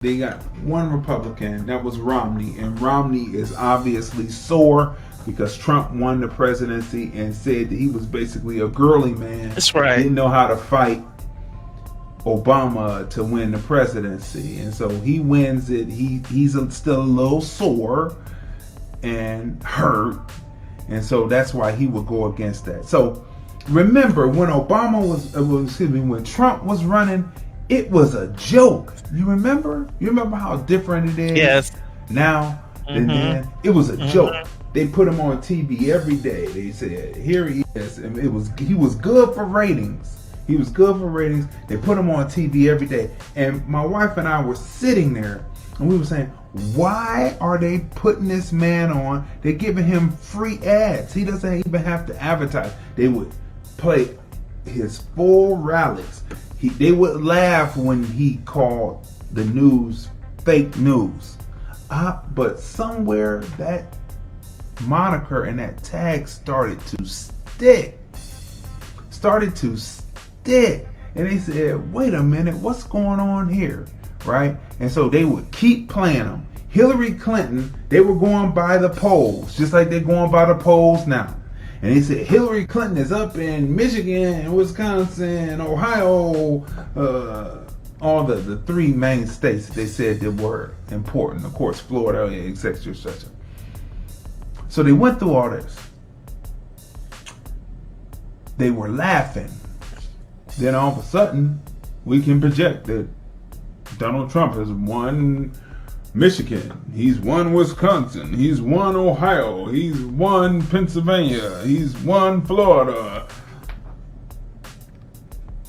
They got one Republican, that was Romney, and Romney is obviously sore because Trump won the presidency and said that he was basically a girly man. That's right. Didn't know how to fight Obama to win the presidency, and so he wins it. He's still a little sore and hurt, and so that's why he would go against that. So remember when when Trump was running, it was a joke. You remember? You remember how different it is Yes. now than then? It was a joke. They put him on TV every day. They said, "Here he is," and he was good for ratings. He was good for ratings. They put him on TV every day, and my wife and I were sitting there, and we were saying, "Why are they putting this man on? They're giving him free ads. He doesn't even have to advertise." They would play his full rallies. They would laugh when he called the news fake news. But somewhere that moniker and that tag started to stick. And they said, wait a minute, what's going on here? Right? And so they would keep playing them. Hillary Clinton, they were going by the polls, just like they're going by the polls now. And they said Hillary Clinton is up in Michigan, Wisconsin, Ohio, all the three main states that they said that were important. Of course, Florida, etc., etc. So they went through all this. They were laughing. Then all of a sudden, we can project that Donald Trump has won Michigan, he's won Wisconsin, he's won Ohio, he's won Pennsylvania, he's won Florida.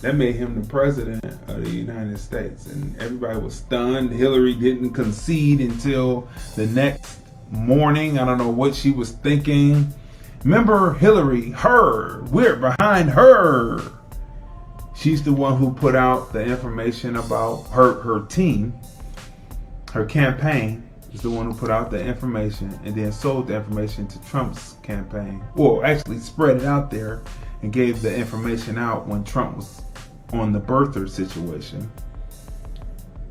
That made him the president of the United States, and everybody was stunned. Hillary didn't concede until the next morning. I don't know what she was thinking. Remember Hillary, we're behind her. She's the one who put out the information about her team. Her campaign is the one who put out the information and then sold the information to Trump's campaign. Well, actually spread it out there and gave the information out when Trump was on the birther situation.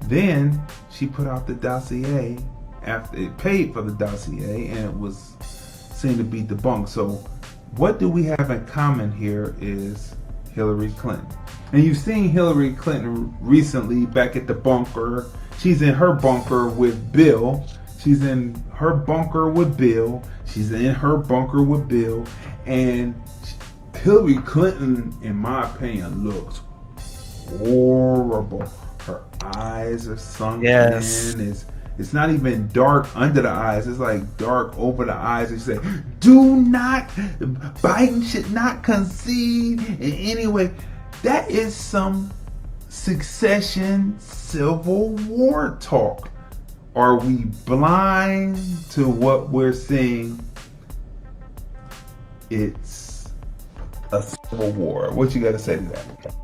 Then she put out the dossier after it paid for the dossier, and it was seen to be debunked. So what do we have in common here is Hillary Clinton. And you've seen Hillary Clinton recently back at the bunker. She's in her bunker with Bill. She's in her bunker with Bill. And Hillary Clinton, in my opinion, looks horrible. Her eyes are sunken in. It's not even dark under the eyes. It's like dark over the eyes. They say, Biden should not concede in any way. That is some succession Civil War talk. Are we blind to what we're seeing? It's a Civil War. What you got to say to that?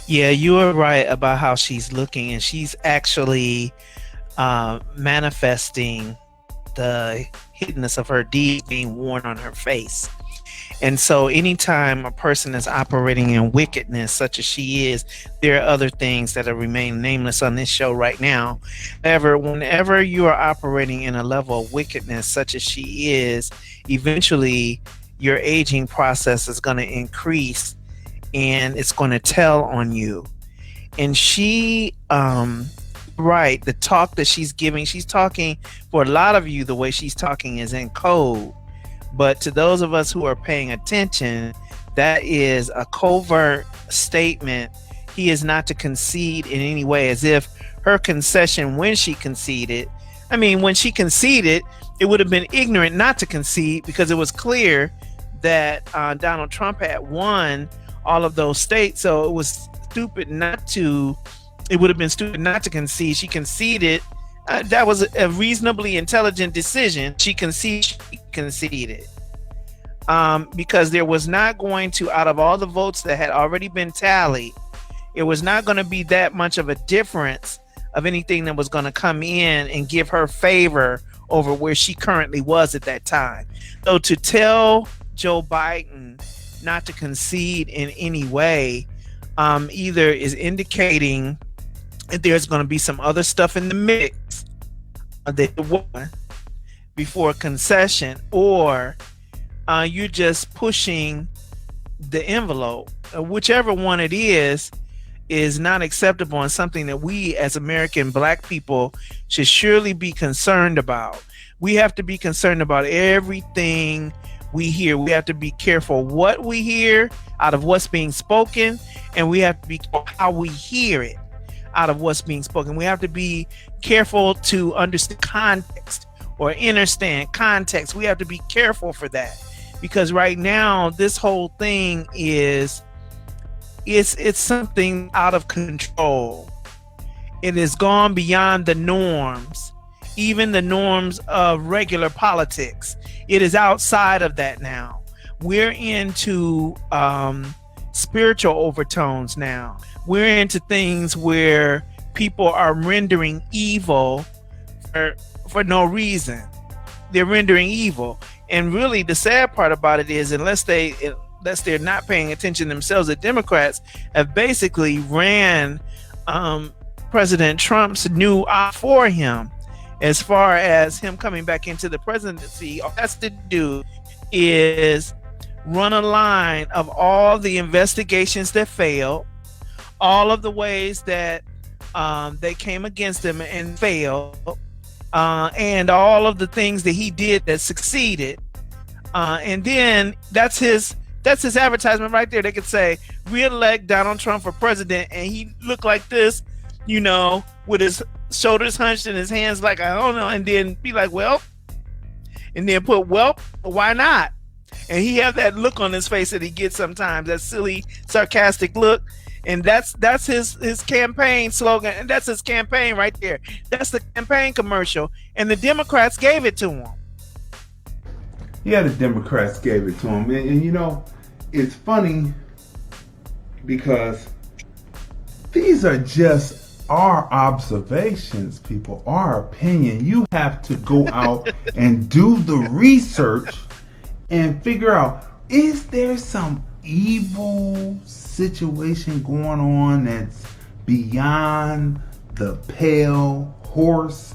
Yeah, you are right about how she's looking, and she's actually manifesting the hiddenness of her deed being worn on her face. And so anytime a person is operating in wickedness, such as she is, there are other things that remain nameless on this show right now. However, whenever you are operating in a level of wickedness, such as she is, eventually your aging process is going to increase and it's going to tell on you. And she, right, the talk that she's giving, she's talking, for a lot of you, the way she's talking is in code. But to those of us who are paying attention, that is a covert statement. He is not to concede in any way, as if her concession when she conceded, when she conceded, it would have been ignorant not to concede, because it was clear that Donald Trump had won all of those states. So it was it would have been stupid not to concede. She conceded. That was a reasonably intelligent decision. She conceded. Because there was not going to, out of all the votes that had already been tallied, it was not going to be that much of a difference of anything that was going to come in and give her favor over where she currently was at that time. So to tell Joe Biden not to concede in any way, either is indicating there's going to be some other stuff in the mix that you want before concession, or you're just pushing the envelope. Whichever one it is not acceptable, and something that we as American Black people should surely be concerned about. We have to be concerned about everything we hear. We have to be careful what we hear out of what's being spoken, and we have to be careful how we hear it out of what's being spoken. We have to be careful to understand context or understand context. We have to be careful for that, because right now this whole thing is it's something out of control. It has gone beyond the norms, even the norms of regular politics. It is outside of that now. We're into spiritual overtones now. We're into things where people are rendering evil for no reason. They're rendering evil. And really the sad part about it is, unless they're not paying attention themselves, the Democrats have basically ran President Trump's new op for him. As far as him coming back into the presidency, all that's to do is run a line of all the investigations that failed, all of the ways that they came against him and failed, and all of the things that he did that succeeded. And then that's his advertisement right there. They could say, re-elect Donald Trump for president, and he looked like this, with his shoulders hunched and his hands like, I don't know, and then be like, well, and then put, well, why not? And he have that look on his face that he gets sometimes, that silly, sarcastic look. And that's his campaign slogan, and that's his campaign right there. That's the campaign commercial, and the Democrats gave it to him. Yeah, the Democrats gave it to him. And it's funny because these are just our observations, people, our opinion. You have to go out and do the research and figure out, is there some evil situation going on that's beyond the pale horse